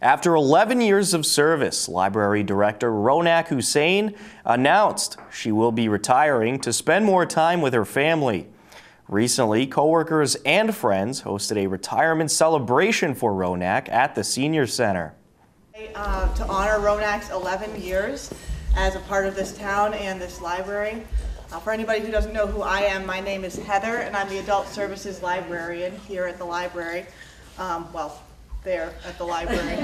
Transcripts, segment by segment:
After 11 years of service, Library Director Rownak Hussain announced she will be retiring to spend more time with her family. Recently, coworkers and friends hosted a retirement celebration for Rownak at the Senior Center. To honor Rownak's 11 years as a part of this town and this library. For anybody who doesn't know who I am, my name is Heather, and I'm the Adult Services Librarian here at the library. There at the library.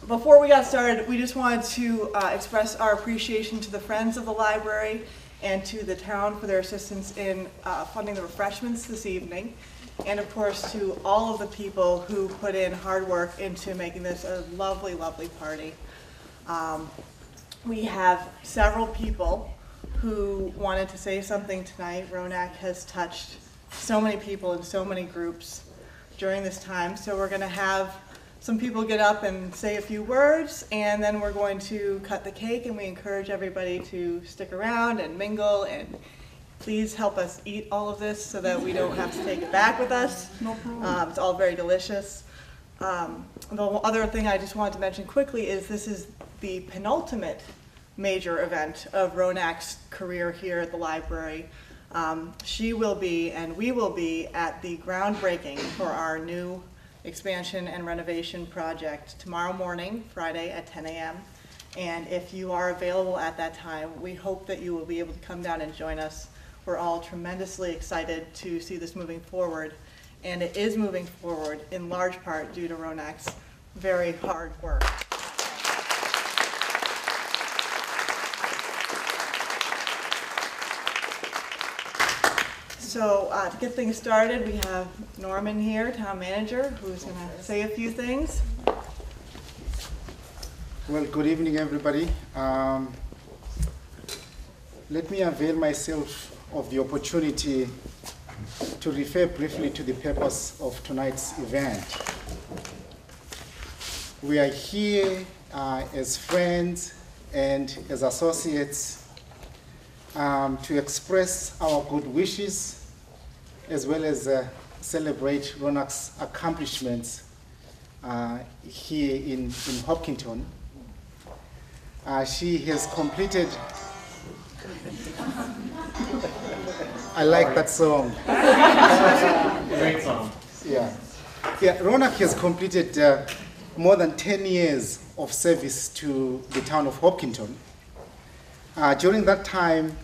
Before we got started, we just wanted to express our appreciation to the Friends of the Library and to the town for their assistance in funding the refreshments this evening. And of course to all of the people who put in hard work into making this a lovely, lovely party. We have several people who wanted to say something tonight. Rownak has touched so many people in so many groups during this time, so we're going to have some people get up and say a few words, and then we're going to cut the cake, and we encourage everybody to stick around and mingle, and please help us eat all of this so that we don't have to take it back with us. No problem. It's all very delicious. The other thing I just wanted to mention quickly is this is the penultimate major event of Rownak's career here at the library. She will be, and we will be, at the groundbreaking for our new expansion and renovation project tomorrow morning, Friday at 10 a.m. And if you are available at that time, we hope that you will be able to come down and join us. We're all tremendously excited to see this moving forward, and it is moving forward in large part due to Rownak's very hard work. So to get things started, we have Norman here, town manager, who's going to say a few things. Well, good evening, everybody. Let me avail myself of the opportunity to refer briefly to the purpose of tonight's event. We are here as friends and as associates to express our good wishes as well as celebrate Rownak's accomplishments here in Hopkinton. She has completed. I like that song. Great song. Yeah. Rownak has completed more than 10 years of service to the town of Hopkinton. During that time,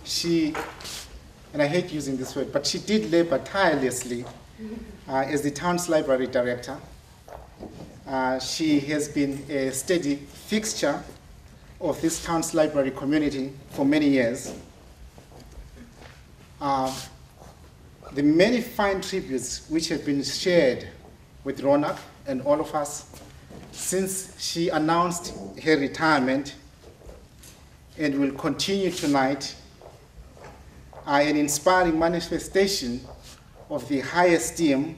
she, and I hate using this word, but she did labor tirelessly as the town's library director. She has been a steady fixture of this town's library community for many years. The many fine tributes which have been shared with Rownak and all of us since she announced her retirement and will continue tonight are an inspiring manifestation of the high esteem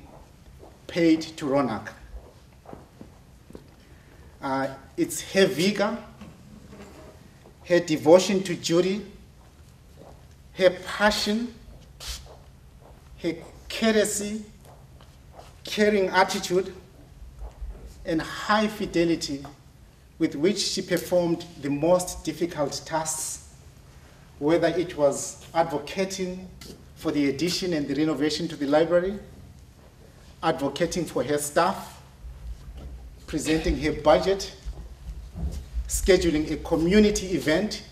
paid to Rownak. It's her vigor, her devotion to duty, her passion, her courtesy, caring attitude, and high fidelity with which she performed the most difficult tasks, whether it was advocating for the addition and the renovation to the library, advocating for her staff, presenting her budget, scheduling a community event,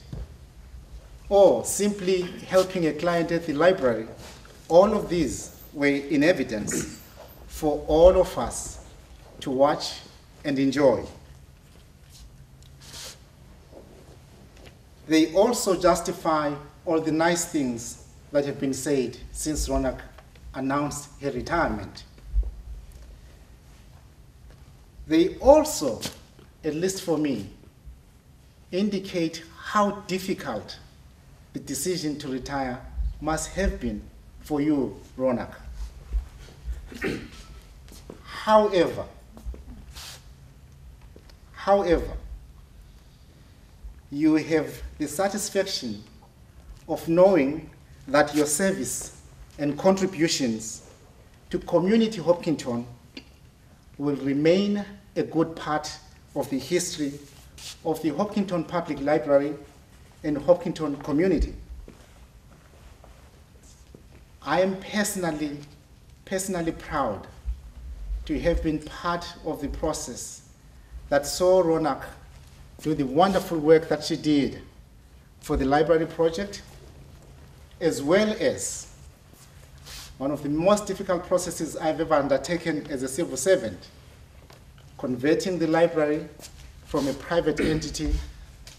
or simply helping a client at the library. All of these were in evidence for all of us to watch and enjoy. They also justify all the nice things that have been said since Rownak announced her retirement. They also, at least for me, indicate how difficult the decision to retire must have been for you, Rownak. However, you have the satisfaction of knowing that your service and contributions to Community Hopkinton will remain a good part of the history of the Hopkinton Public Library and Hopkinton community. I am personally proud to have been part of the process that saw Rownak do the wonderful work that she did for the library project, as well as one of the most difficult processes I've ever undertaken as a civil servant, converting the library from a private entity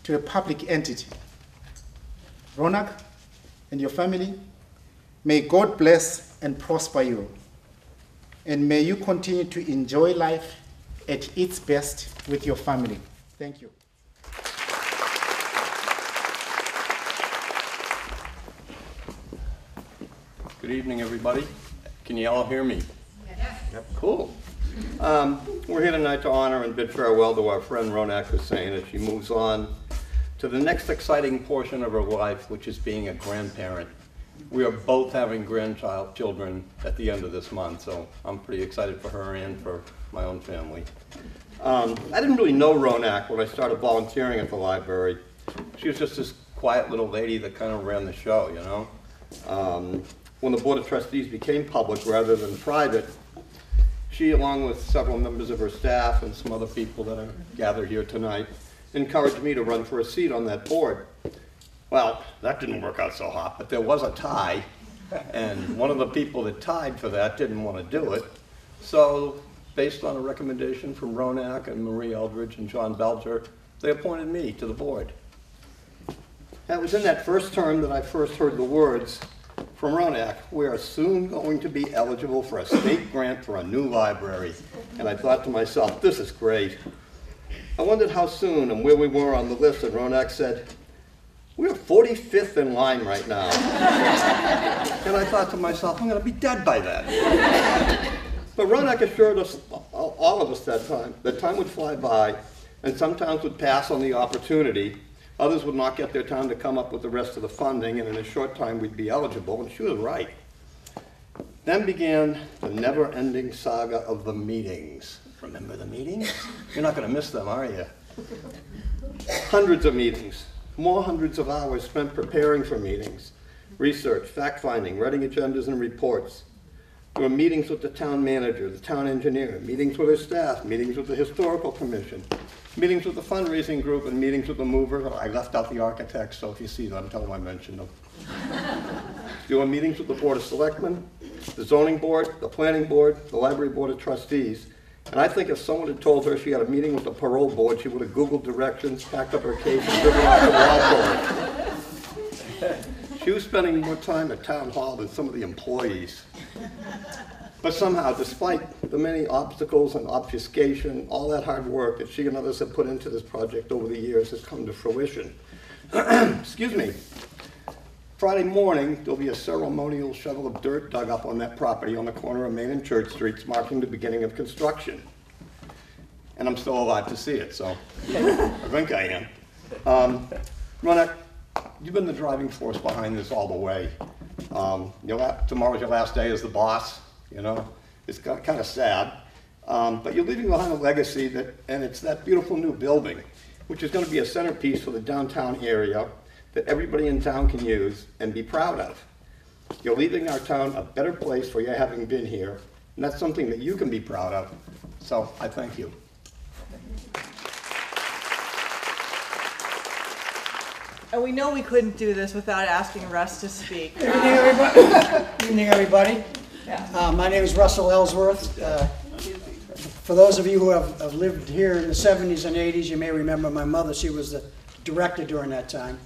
to a public entity. Rownak and your family, may God bless and prosper you, and may you continue to enjoy life at its best with your family. Thank you. Good evening, everybody. Can you all hear me? Yes. Yep. Cool. We're here tonight to honor and bid farewell to our friend Rownak Hussain as she moves on to the next exciting portion of her life, which is being a grandparent. We are both having children at the end of this month, so I'm pretty excited for her and for my own family. I didn't really know Rownak when I started volunteering at the library. She was just this quiet little lady that kind of ran the show, you know. When the Board of Trustees became public rather than private, she, along with several members of her staff and some other people that are gathered here tonight, encouraged me to run for a seat on that board. Well, that didn't work out so hot, but there was a tie, and one of the people that tied for that didn't want to do it. So, based on a recommendation from Rownak and Marie Eldridge and John Belger, they appointed me to the board. It was in that first term that I first heard the words from Rownak, "We are soon going to be eligible for a state grant for a new library." And I thought to myself, this is great. I wondered how soon and where we were on the list, and Rownak said, "We're 45th in line right now." And I thought to myself, I'm going to be dead by then. But Rownak assured us, all of us that time would fly by, and some towns would pass on the opportunity. Others would not get their time to come up with the rest of the funding, and in a short time we'd be eligible, and she was right. Then began the never-ending saga of the meetings. Remember the meetings? You're not going to miss them, are you? Hundreds of meetings, more hundreds of hours spent preparing for meetings, research, fact-finding, writing agendas and reports. There were meetings with the town manager, the town engineer, meetings with her staff, meetings with the historical commission, meetings with the fundraising group, and meetings with the mover. I left out the architects, so if you see them, tell them I mentioned them. There were meetings with the Board of Selectmen, the zoning board, the planning board, the library board of trustees. And I think if someone had told her she had a meeting with the parole board, she would have Googled directions, packed up her case, and driven off to Walpole. She was spending more time at town hall than some of the employees. But somehow, despite the many obstacles and obfuscation, all that hard work that she and others have put into this project over the years has come to fruition. Excuse me. Friday morning, there'll be a ceremonial shovel of dirt dug up on that property on the corner of Main and Church Streets, marking the beginning of construction. And I'm still alive to see it, so I think I am. Rownak, you've been the driving force behind this all the way. Tomorrow's your last day as the boss, you know. It's kind of sad. But you're leaving behind a legacy and it's that beautiful new building, which is going to be a centerpiece for the downtown area that everybody in town can use and be proud of. You're leaving our town a better place for you having been here, and that's something that you can be proud of. So I thank you. And we know we couldn't do this without asking Russ to speak. Good evening, everybody. Good evening, everybody. My name is Russell Ellsworth. For those of you who have lived here in the 70s and 80s, you may remember my mother. She was the director during that time.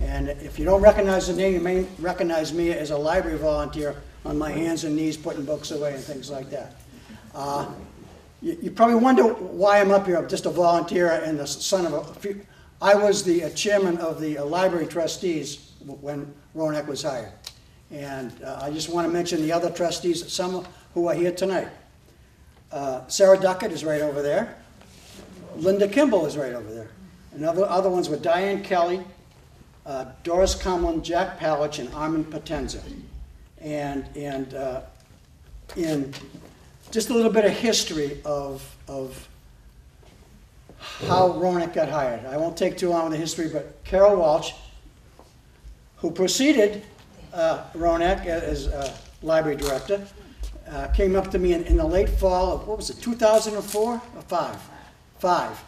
And if you don't recognize the name, you may recognize me as a library volunteer on my hands and knees putting books away and things like that. You probably wonder why I'm up here. I'm just a volunteer and the son of a few. I was the chairman of the library trustees when Rownak was hired. And I just want to mention the other trustees, some who are here tonight. Sarah Duckett is right over there. Linda Kimball is right over there. And other ones were Diane Kelly, Doris Cumlin, Jack Palich, and Armin Potenza. And in just a little bit of history of how Rownak got hired. I won't take too long with the history, but Carol Walsh, who preceded Rownak as library director, came up to me in the late fall of, what was it, 2004 or 5? 5.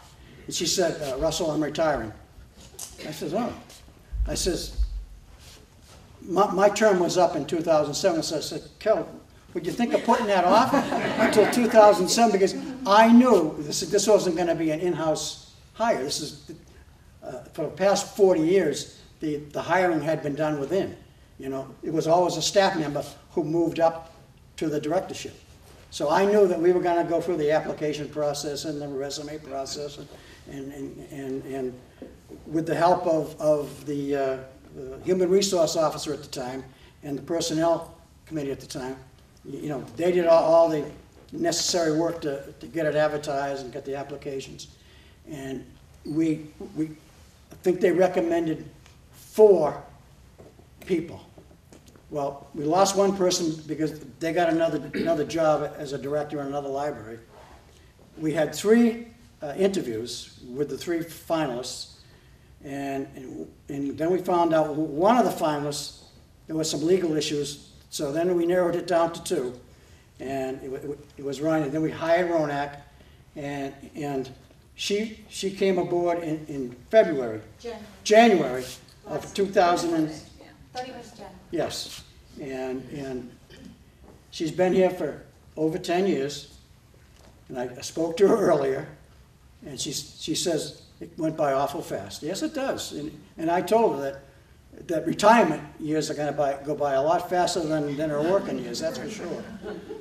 And she said, Russell, I'm retiring. I says, oh. I says, my term was up in 2007, so I said, Carol, would you think of putting that off until 2007? Because I knew this wasn't going to be an in-house hire. This is, for the past 40 years, the hiring had been done within. You know, it was always a staff member who moved up to the directorship. So I knew that we were going to go through the application process and the resume process, and with the help of the human resource officer at the time and the personnel committee at the time, you know, they did all the necessary work to get it advertised and get the applications. And I think they recommended 4 people. Well, we lost one person because they got another job as a director in another library. We had 3 interviews with the 3 finalists, and then we found out one of the finalists, there was some legal issues, so then we narrowed it down to 2, and it was Ryan. And then we hired Rownak, and she came aboard in February, January of 2000. Yes, and she's been here for over 10 years, and I spoke to her earlier, and she says it went by awful fast. Yes, it does, and I told her that retirement years are going to go by a lot faster than her working years, that's for sure.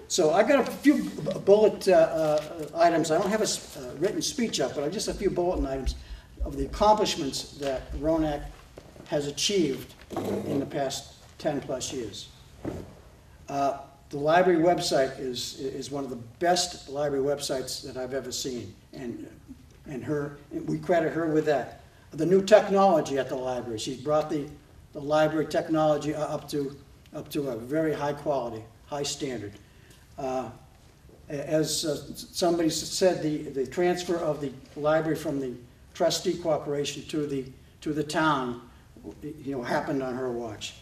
So I got a few bullet items. I don't have a written speech up, but just a few bulletin items of the accomplishments that Rownak has achieved in the past 10+ years. The library website is one of the best library websites that I've ever seen, and we credit her with that. The new technology at the library, she's brought the library technology up to a very high quality, high standard. As somebody said, the transfer of the library from the trustee corporation to the town, you know, happened on her watch.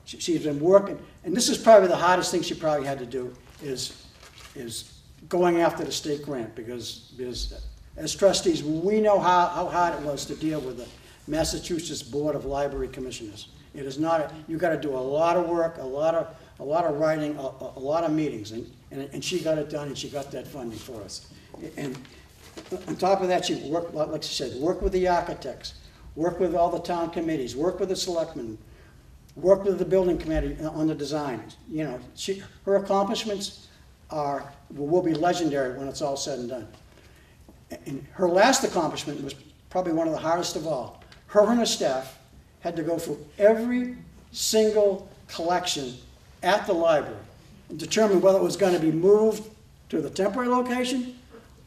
She's been working, and this is probably the hardest thing she probably had to do, is going after the state grant, because as trustees, we know how hard it was to deal with the Massachusetts Board of Library Commissioners. It is not, you got to do a lot of work, a lot of writing, a lot of meetings, and she got it done, and she got that funding for us. And on top of that, she worked, like she said, worked with the architects, work with all the town committees, work with the selectmen, work with the building committee on the design. You know, her accomplishments will be legendary when it's all said and done. And her last accomplishment was probably one of the hardest of all. Her and her staff had to go through every single collection at the library and determine whether it was going to be moved to the temporary location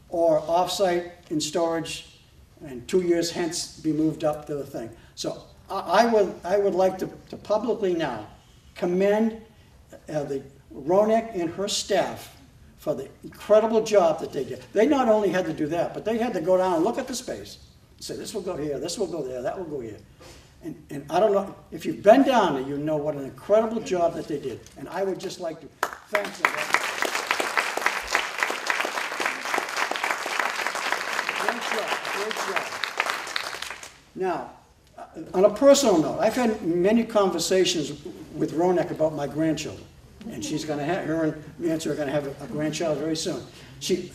or off-site in storage, and 2 years hence be moved up to the thing. So I would like to publicly now commend the Rownak and her staff for the incredible job that they did. They not only had to do that, but they had to go down and look at the space and say, this will go here, this will go there, that will go here. And I don't know, if you've been down there, you know what an incredible job that they did. And I would just like to thank them. Great job. Now, on a personal note, I've had many conversations with Rownak about my grandchildren, and she's going to have, her and Nancy are going to have a grandchild very soon. She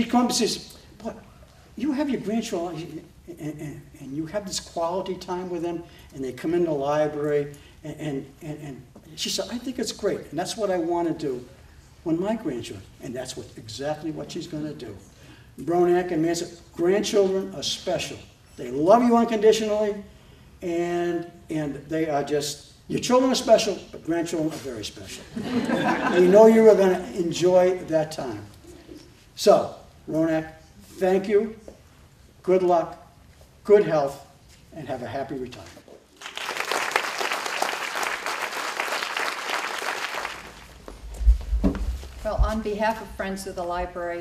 comes and says, "Boy, you have your grandchildren, and you have this quality time with them, and they come in the library, and she said, I think it's great, and that's what I want to do when my grandchildren," and that's exactly what she's going to do. Rownak and Nancy, grandchildren are special. They love you unconditionally, and they are just, your children are special, but grandchildren are very special. And you know you are going to enjoy that time. So, Rownak, thank you, good luck, good health, and have a happy retirement. Well, on behalf of Friends of the Library,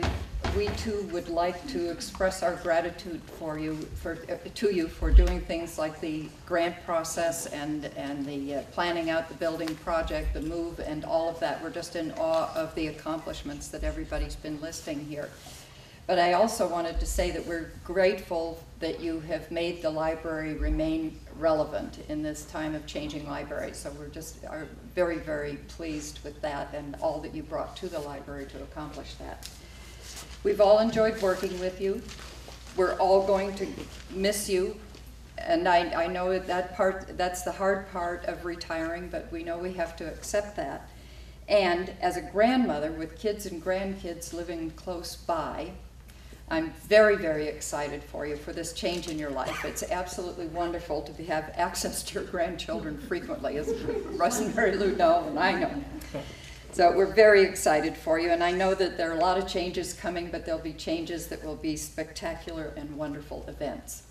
we too would like to express our gratitude to you for doing things like the grant process and the planning out the building project, the move, and all of that. We're just in awe of the accomplishments that everybody's been listing here. But I also wanted to say that we're grateful that you have made the library remain relevant in this time of changing libraries. So we're just very, very pleased with that and all that you brought to the library to accomplish that. We've all enjoyed working with you. We're all going to miss you. And I know that's the hard part of retiring, but we know we have to accept that. And as a grandmother with kids and grandkids living close by, I'm very, very excited for you for this change in your life. It's absolutely wonderful to have access to your grandchildren frequently, as Russ and Mary Lou know, and I know. So we're very excited for you, and I know that there are a lot of changes coming, but there'll be changes that will be spectacular and wonderful events.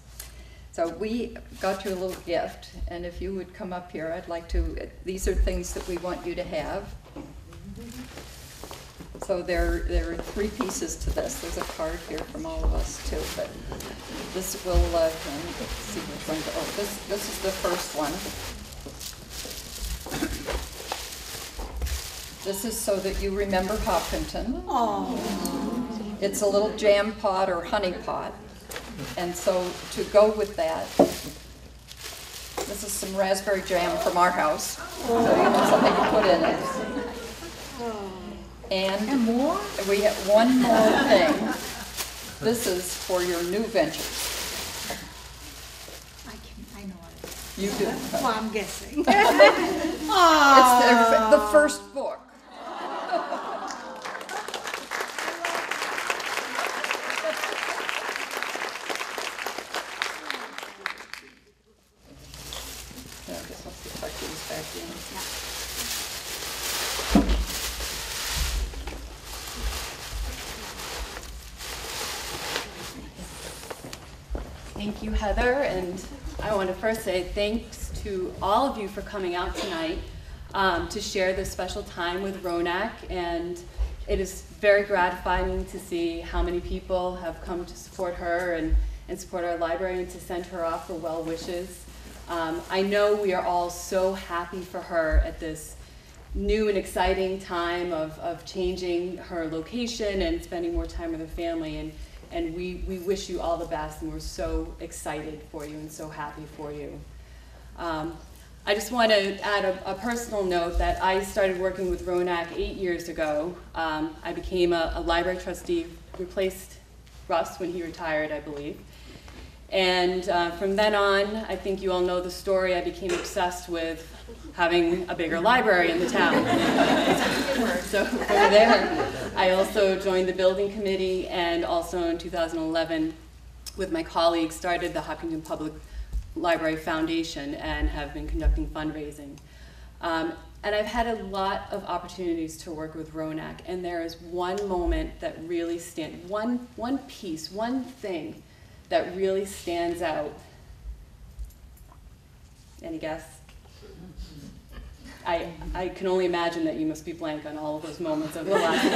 So we got you a little gift, and if you would come up here, I'd like to, these are things that we want you to have. So there are 3 pieces to this. There's a card here from all of us too, but this will, let me see which one, this is the first one. This is so that you remember Hopkinton. Aww. It's a little jam pot or honey pot. And so to go with that, this is some raspberry jam from our house. So you have something to put in it. And more? We have one more thing. This is for your new ventures. I know it. You do. Well, I'm guessing. It's the first book. Yeah, I guess I'll see if I can use back in. Yeah. Thank you, Heather, and I want to first say thanks to all of you for coming out tonight to share this special time with Rownak, and it is very gratifying to see how many people have come to support her and support our library and to send her off for well wishes. I know we are all so happy for her at this new and exciting time of changing her location and spending more time with her family, and we wish you all the best, and we're so excited for you and so happy for you. I just want to add a personal note that I started working with Rownak 8 years ago. I became a library trustee, replaced Russ when he retired, I believe. And from then on, I think you all know the story, I became obsessed with having a bigger library in the town. So from there, I also joined the building committee, and also in 2011, with my colleagues, started the Hopkinton Public Library Foundation and have been conducting fundraising. And I've had a lot of opportunities to work with Rownak, and there is one moment that really stands, one piece, one thing that really stands out. Any guess? I can only imagine that you must be blank on all of those moments over the last few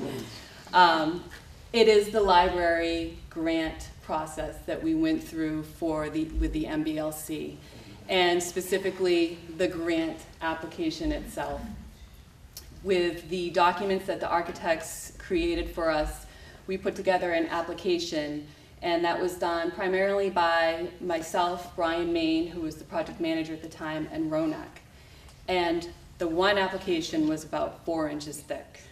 years. It is the library grant process that we went through with the MBLC, and specifically the grant application itself. With the documents that the architects created for us, we put together an application, and that was done primarily by myself, Brian Main, who was the project manager at the time, and Rownak. And the one application was about 4 inches thick.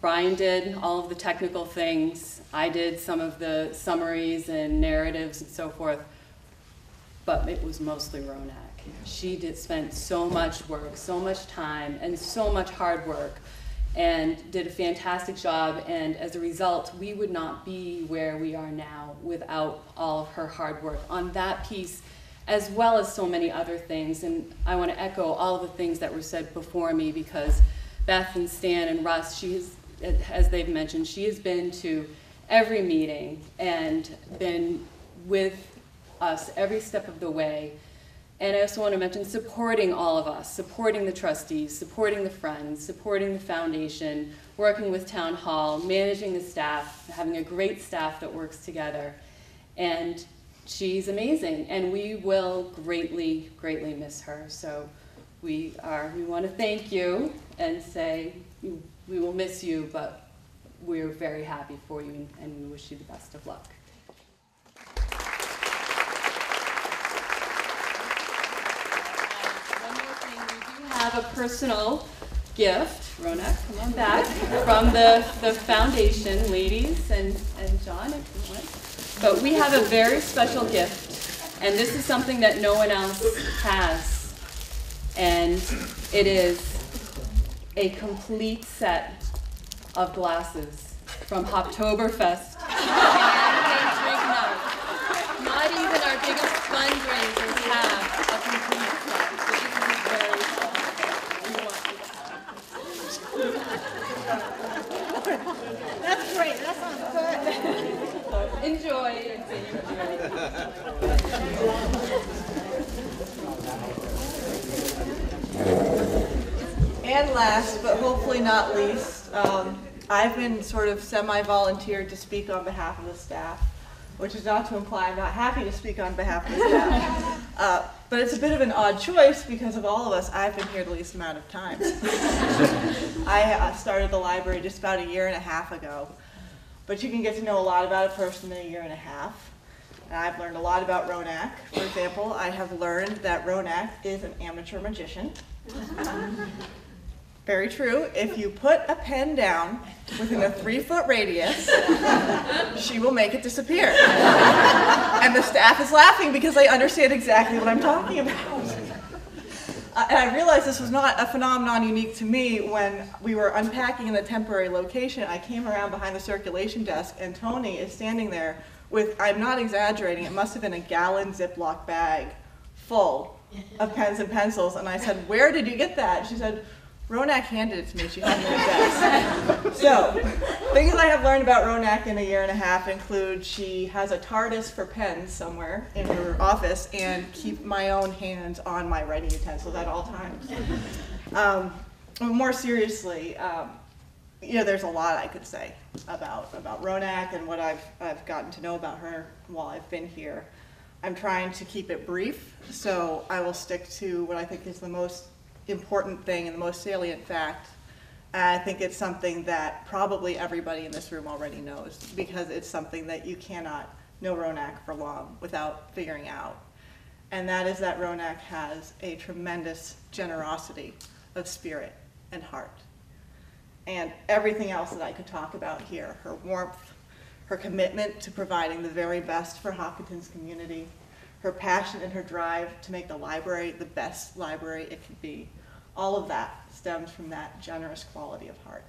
Brian did all of the technical things. I did some of the summaries and narratives and so forth, but it was mostly Rownak. She spent so much work, so much time, and so much hard work, and did a fantastic job, and as a result, we would not be where we are now without all of her hard work on that piece, as well as so many other things. And I want to echo all of the things that were said before me, because Beth and Stan and Russ, as they've mentioned, she has been to every meeting and been with us every step of the way And I also want to mention supporting all of us, supporting the trustees, supporting the friends, supporting the foundation, working with town hall, managing the staff, having a great staff that works together. And she's amazing, and we will greatly, greatly miss her. So we want to thank you and say we will miss you, but we're very happy for you, and we wish you the best of luck. One more thing, we do have a personal gift. Rownak, come on back, from the foundation, ladies, and John, if you want. But we have a very special gift, and this is something that no one else has. And it is a complete set of glasses from Hoptoberfest. Not even our biggest fundraisers have a complete set. So this is very special. That's great. That sounds good. Enjoy. And last, but hopefully not least, I've been sort of semi-volunteered to speak on behalf of the staff, which is not to imply I'm not happy to speak on behalf of the staff. But it's a bit of an odd choice because of all of us, I've been here the least amount of time. I started the library just about 1.5 years ago, but you can get to know a lot about a person in 1.5 years. And I've learned a lot about Rownak. For example, I have learned that Rownak is an amateur magician. Very true. If you put a pen down within a 3-foot radius, she will make it disappear. And the staff is laughing because they understand exactly what I'm talking about. And I realized this was not a phenomenon unique to me. When we were unpacking in the temporary location, I came around behind the circulation desk, and Tony is standing there with, I'm not exaggerating, it must have been a gallon Ziploc bag full of pens and pencils. And I said, "Where did you get that?" She said, "Rownak handed it to me. She had it in her desk." So, things I have learned about Rownak in 1.5 years include she has a TARDIS for pens somewhere in her office and keep my own hands on my writing utensils at all times. More seriously, there's a lot I could say about Rownak and what I've gotten to know about her while I've been here. I'm trying to keep it brief, so I will stick to what I think is the most important thing and the most salient fact. And I think it's something that probably everybody in this room already knows, because it's something that you cannot know Rownak for long without figuring out. And that is that Rownak has a tremendous generosity of spirit and heart. And everything else that I could talk about here, her warmth, her commitment to providing the very best for Hopkinton's community, her passion and her drive to make the library the best library it could be. All of that stems from that generous quality of heart.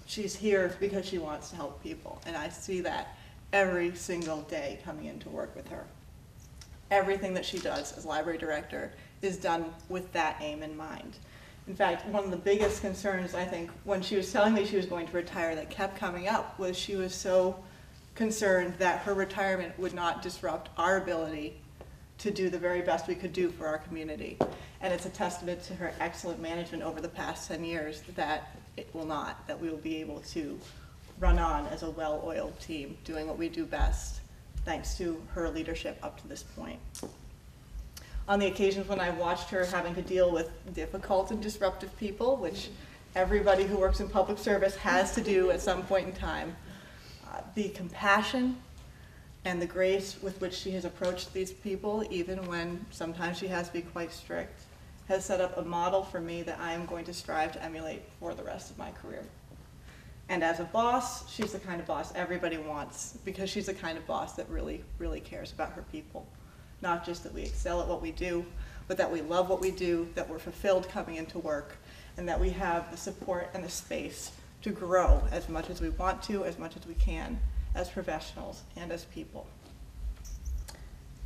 She's here because she wants to help people, and I see that every single day coming in to work with her. Everything that she does as library director is done with that aim in mind. In fact, one of the biggest concerns, I think, when she was telling me she was going to retire that kept coming up was she was so concerned that her retirement would not disrupt our ability to do the very best we could do for our community. And it's a testament to her excellent management over the past 10 years that it will not, that we will be able to run on as a well-oiled team doing what we do best, thanks to her leadership up to this point. On the occasions when I've watched her having to deal with difficult and disruptive people, which everybody who works in public service has to do at some point in time, the compassion and the grace with which she has approached these people, even when sometimes she has to be quite strict, has set up a model for me that I am going to strive to emulate for the rest of my career. And as a boss, she's the kind of boss everybody wants, because she's the kind of boss that really, really cares about her people. Not just that we excel at what we do, but that we love what we do, that we're fulfilled coming into work, and that we have the support and the space to grow as much as we want to, as much as we can, as professionals and as people.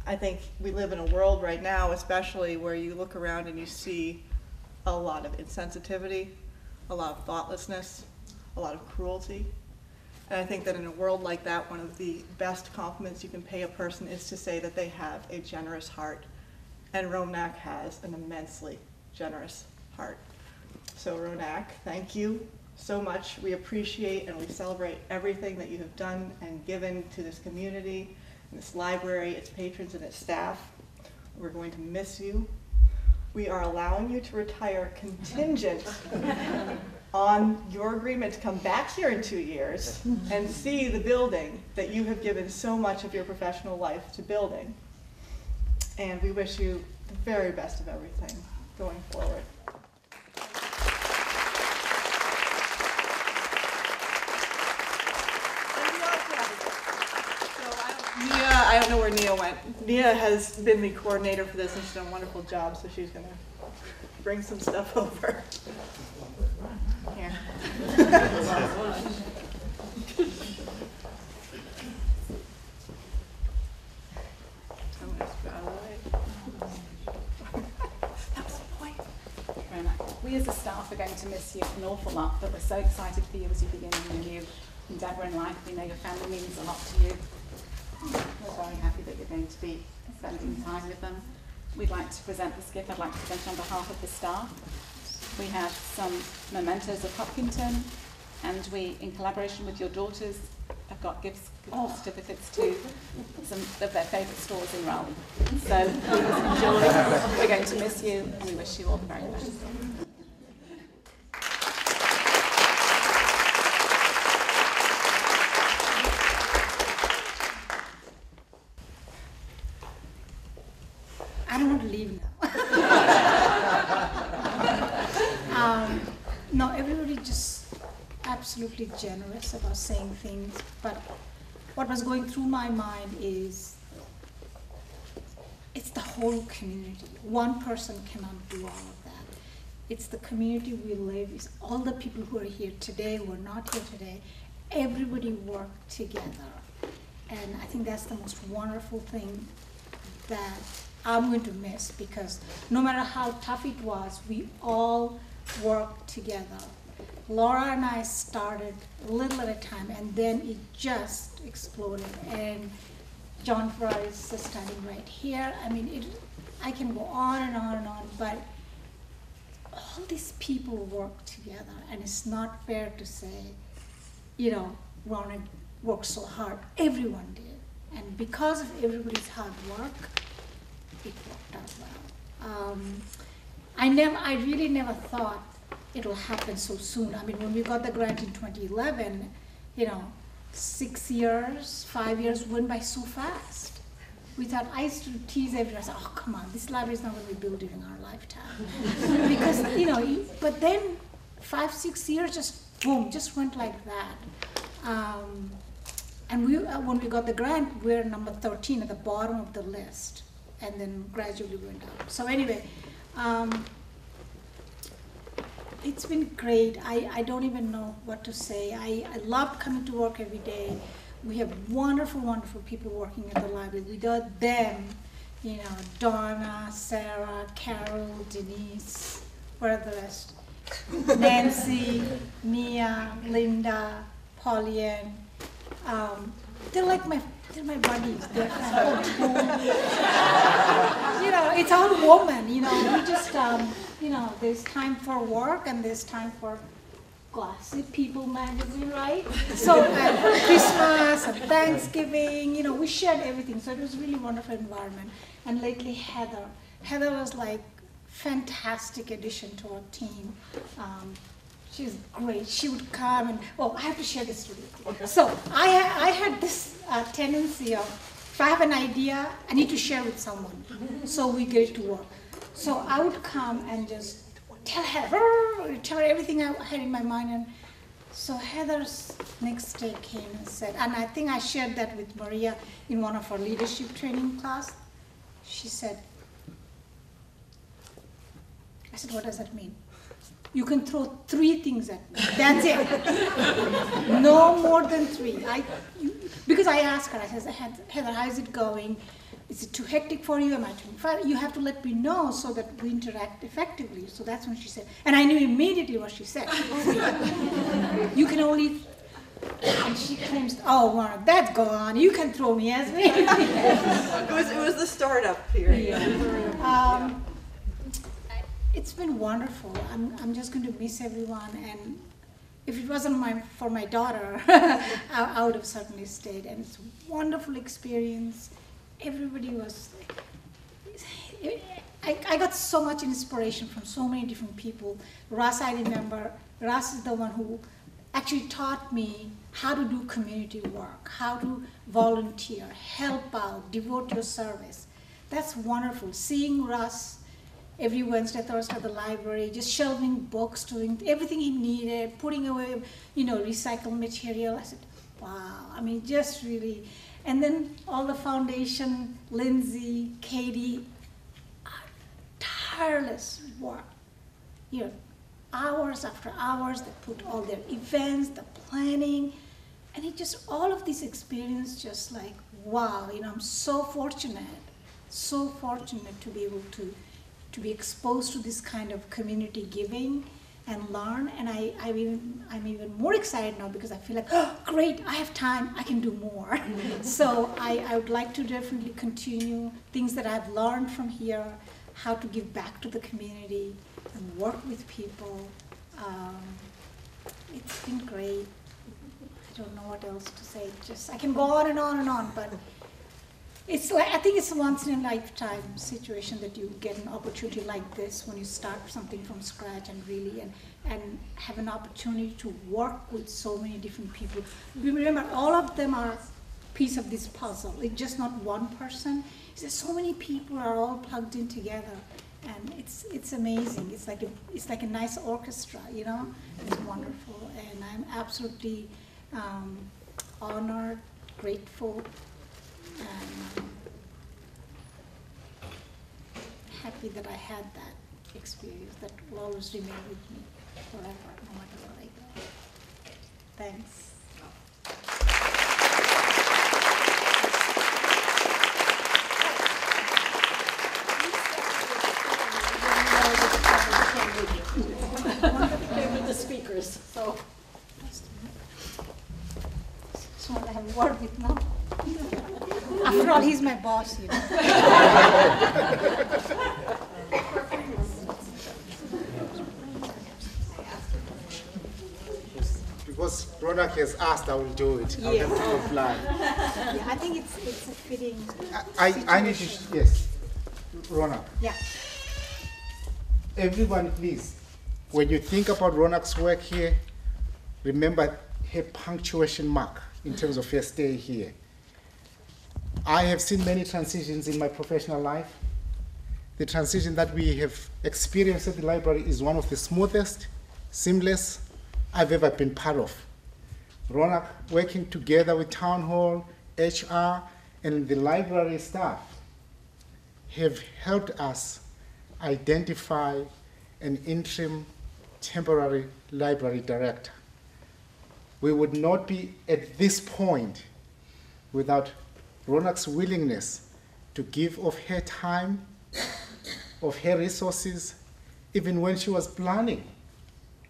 I think we live in a world right now, especially where you look around and you see a lot of insensitivity, a lot of thoughtlessness, a lot of cruelty. And I think that in a world like that, one of the best compliments you can pay a person is to say that they have a generous heart and Rownak has an immensely generous heart. So Rownak, thank you so much. We appreciate and we celebrate everything that you have done and given to this community, this library, its patrons, and its staff. We're going to miss you. We are allowing you to retire contingent on your agreement to come back here in 2 years and see the building that you have given so much of your professional life to building. And we wish you the very best of everything going forward. Nia, I don't know where Nia went. Nia has been the coordinator for this and she's done a wonderful job, so she's going to bring some stuff over. Here. We as a staff are going to miss you an awful lot, but we're so excited for you as you begin a new endeavour in life. We know your family means a lot to you. We're very happy that you're going to be spending time with them. We'd like to present this gift. I'd like to present on behalf of the staff. We have some mementos of Hopkinton, and we, in collaboration with your daughters, have got gift certificates to some of their favourite stores in Rome. So please enjoy. We're going to miss you, and we wish you all the very best. I don't want to leave now. No, everybody just absolutely generous about saying things, but what was going through my mind is it's the whole community. One person cannot do all of that. It's the community we live, it's all the people who are here today, who are not here today, everybody worked together. And I think that's the most wonderful thing that I'm going to miss, because no matter how tough it was, we all worked together. Laura and I started a little at a time, and then it just exploded. And John Fry is standing right here. I mean, I can go on and on and on, but all these people work together, and it's not fair to say, you know, Rownak worked so hard. Everyone did, and because of everybody's hard work, it worked out well. I really never thought it'll happen so soon. I mean, when we got the grant in 2011, you know, 6 years, 5 years went by so fast. We thought, I used to tease everyone, I said, oh, come on, this library is not going to be built during our lifetime. Because, you know, but then 5, 6 years just, boom, just went like that. And when we got the grant, we're number 13 at the bottom of the list, and then gradually went up. So anyway, it's been great. I don't even know what to say. I love coming to work every day. We have wonderful, wonderful people working at the library. Without them, you know, Donna, Sarah, Carol, Denise, where are the rest? Nancy, Mia, Linda, Pauline. They're my buddies. They're you know, it's all women. You know, we just you know, there's time for work and there's time for Gossip People magazine, right? So Christmas and Thanksgiving, you know, we shared everything. So it was a really wonderful environment. And lately, Heather was like fantastic addition to our team. She's great. She would come and, oh, I have to share this with you. So I had this tendency of, if I have an idea, I need to share with someone. So we get it to work. So I would come and just tell her everything I had in my mind. And so Heather's next day came and said, and I think I shared that with Maria in one of our leadership training class. She said, I said, what does that mean? You can throw 3 things at me. That's it. No more than 3. Because I asked her, I said, Heather, how is it going? Is it too hectic for you? Am I too far? You have to let me know so that we interact effectively. So that's when she said, and I knew immediately what she said. You can only And she claims, oh, Rownak, that's gone. You can throw me as me. It was the startup period. It's been wonderful. I'm just going to miss everyone. And if it wasn't for my daughter, I would have certainly stayed. And it's a wonderful experience. Everybody was... I got so much inspiration from so many different people. Russ, I remember, Russ is the one who actually taught me how to do community work, how to volunteer, help out, devote your service. That's wonderful. Seeing Russ every Wednesday, Thursday at the library, just shelving books, doing everything he needed, putting away, recycled material. I said, wow, I mean, just really. And then all the foundation, Lindsay, Katie, tireless work. Hours after hours, they put all their events, the planning, and it just, all of this experience just like, wow, I'm so fortunate to be able to be exposed to this kind of community giving and learn. And I'm even more excited now because I feel like, oh, great, I have time, I can do more. So I would like to definitely continue things that I've learned from here, how to give back to the community and work with people. It's been great. I don't know what else to say. I can go on and on and on, but it's like, I think it's a once in a lifetime situation that you get an opportunity like this when you start something from scratch and really and have an opportunity to work with so many different people. Remember, all of them are piece of this puzzle. It's just not one person. There's so many people are all plugged in together, and it's amazing. It's like a nice orchestra, It's wonderful, and I'm absolutely honored, grateful, and happy that I had that experience that will always remain with me forever, no matter where I go. Thanks. With the speakers, so. Just want to have a word with him. After all, he's my boss, Because Rownak has asked, I will do it. I'll have to comply. Yeah, I think it's a fitting. I need to, yes, Rownak. Yeah. Everyone, please, when you think about Rownak's work here, remember her punctuation mark in terms of her stay here. I have seen many transitions in my professional life. The transition that we have experienced at the library is one of the smoothest, seamless I've ever been part of. Rownak, working together with Town Hall, HR, and the library staff, have helped us identify an interim temporary library director. We would not be at this point without Rownak's willingness to give of her time, of her resources, even when she was planning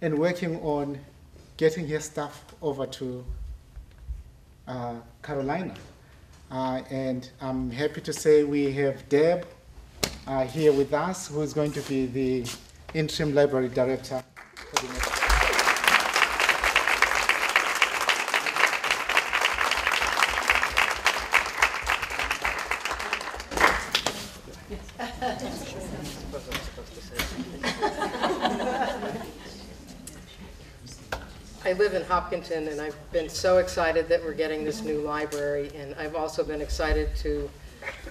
and working on getting her staff over to Carolina. And I'm happy to say we have Deb here with us, who is going to be the interim library director for the next. I live in Hopkinton, and I've been so excited that we're getting this new library, and I've also been excited to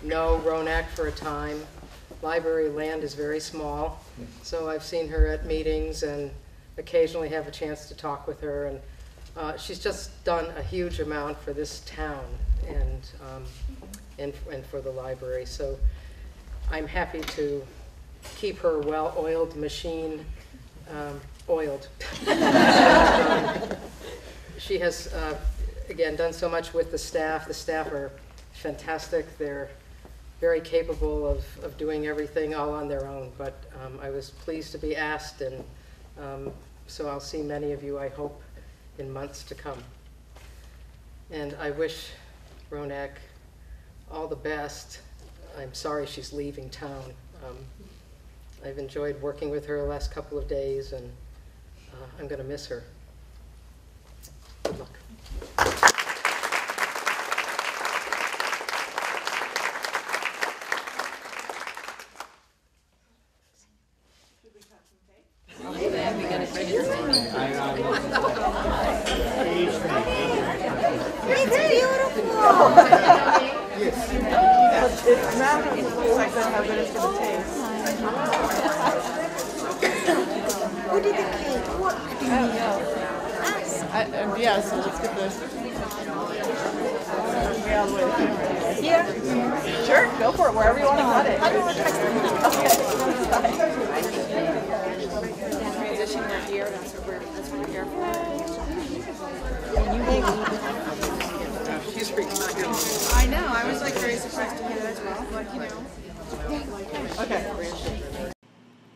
know Rownak for a time. Library land is very small, so I've seen her at meetings and occasionally have a chance to talk with her, and she's just done a huge amount for this town and for the library. So I'm happy to keep her well-oiled machine oiled. She has, again, done so much with the staff. The staff are fantastic. They're very capable of doing everything all on their own, but I was pleased to be asked, and so I'll see many of you, I hope, in months to come. And I wish Rownak all the best. I'm sorry she's leaving town. I've enjoyed working with her the last couple of days, and I'm going to miss her. Good luck. It's not like that how good it's going to taste. Who did the cake? What? Yes, let's get this. All the way to the camera. Here? Sure, go for it, wherever you want to cut it. I don't want to touch them. Transition that year, that's what we're here for. She's freaking out here. I know, I was like very surprised to hear that as well, but you know. Okay.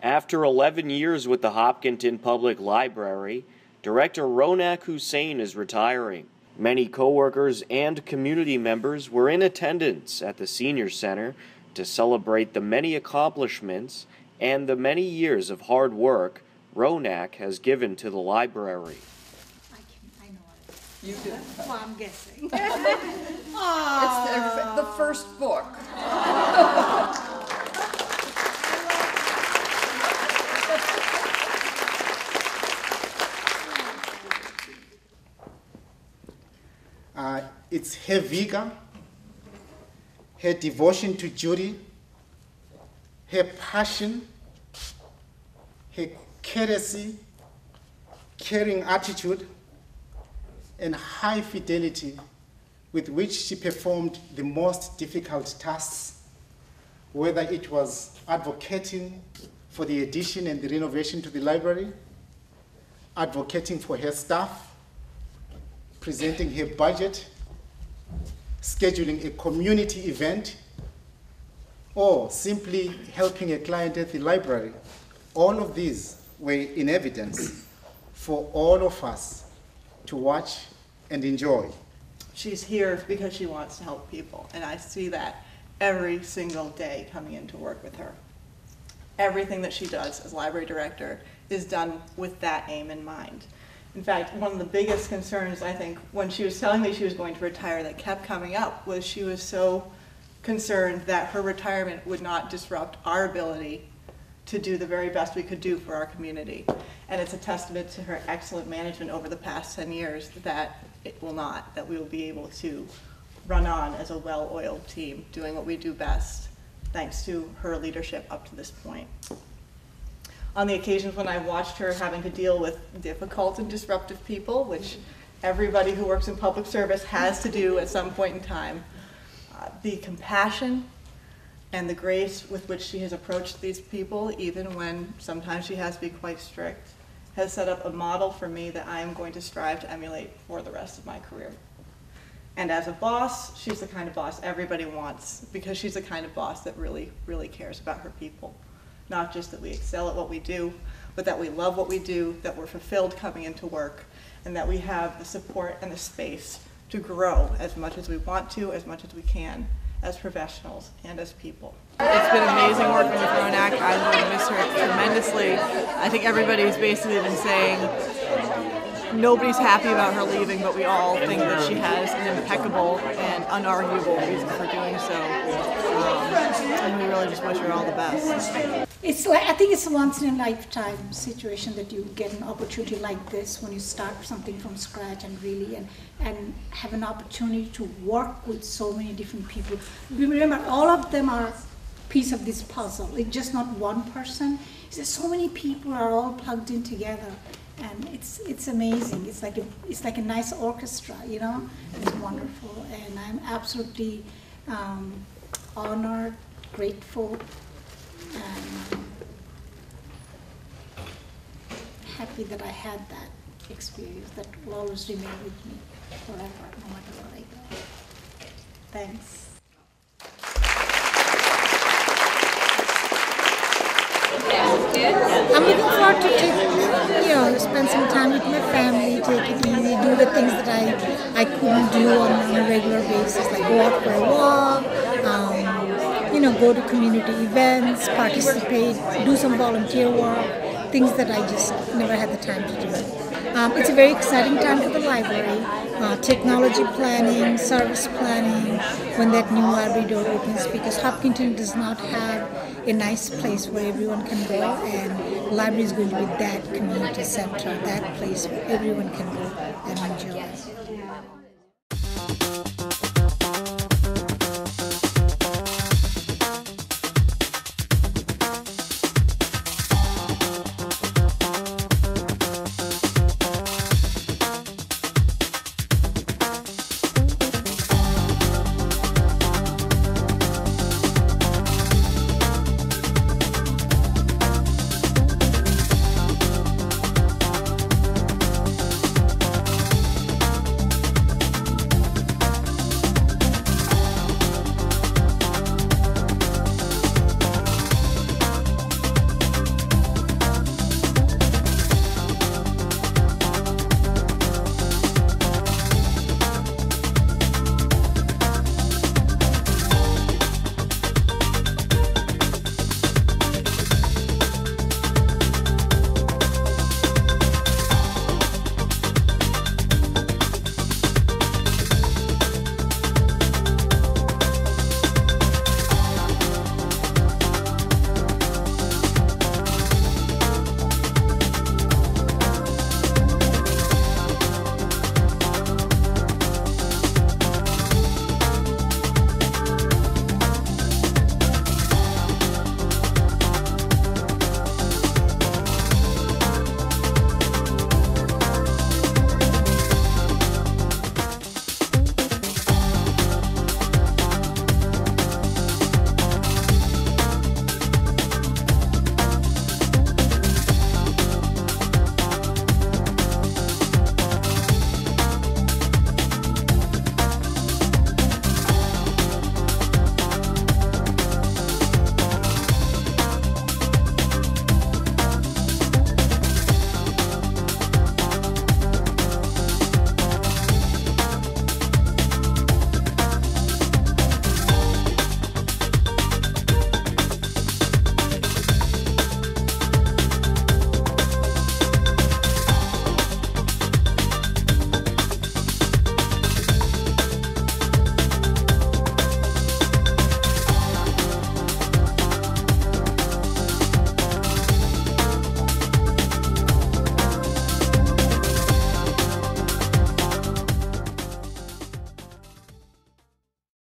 After 11 years with the Hopkinton Public Library, Director Rownak Hussain is retiring. Many coworkers and community members were in attendance at the Senior Center to celebrate the many accomplishments and the many years of hard work Rownak has given to the library. I know what it is. You do. Well, I'm guessing. It's the first book. It's her vigor, her devotion to duty, her passion, her courtesy, caring attitude, and high fidelity with which she performed the most difficult tasks, whether it was advocating for the addition and the renovation to the library, advocating for her staff, presenting her budget, scheduling a community event, or simply helping a client at the library. All of these were in evidence for all of us to watch and enjoy. She's here because she wants to help people, and I see that every single day coming in to work with her. Everything that she does as library director is done with that aim in mind. In fact, one of the biggest concerns, I think, when she was telling me she was going to retire that kept coming up was she was so concerned that her retirement would not disrupt our ability to do the very best we could do for our community. And it's a testament to her excellent management over the past 10 years that it will not, that we will be able to run on as a well-oiled team doing what we do best, thanks to her leadership up to this point. On the occasions when I've watched her having to deal with difficult and disruptive people, which everybody who works in public service has to do at some point in time, the compassion and the grace with which she has approached these people, even when sometimes she has to be quite strict, has set up a model for me that I am going to strive to emulate for the rest of my career. And as a boss, she's the kind of boss everybody wants, because she's the kind of boss that really, really cares about her people. Not just that we excel at what we do, but that we love what we do, that we're fulfilled coming into work, and that we have the support and the space to grow as much as we want to, as much as we can, as professionals and as people. It's been amazing working with Rownak. I'm going to miss her tremendously. I think everybody's basically been saying nobody's happy about her leaving, but we all think that she has an impeccable and unarguable reason for doing so. And we really just wish her all the best. It's like, I think it's a once in a lifetime situation that you get an opportunity like this when you start something from scratch and really and have an opportunity to work with so many different people. Remember, all of them are a piece of this puzzle. It's just not one person. It's so many people are all plugged in together, and it's amazing. It's like a nice orchestra, you know. It's wonderful, and I'm absolutely honored, grateful, and happy that I had that experience that will always remain with me forever, no matter where I go. Thanks. Yes, I'm looking forward to spend some time with my family, take it easy, do the things that I couldn't do on a regular basis, like go out for a walk, go to community events, participate, do some volunteer work, things that I just never had the time to do. It's a very exciting time for the library. Technology planning, service planning, when that new library door opens, because Hopkinton does not have a nice place where everyone can go, and the library is going to be that community center, that place where everyone can go and enjoy.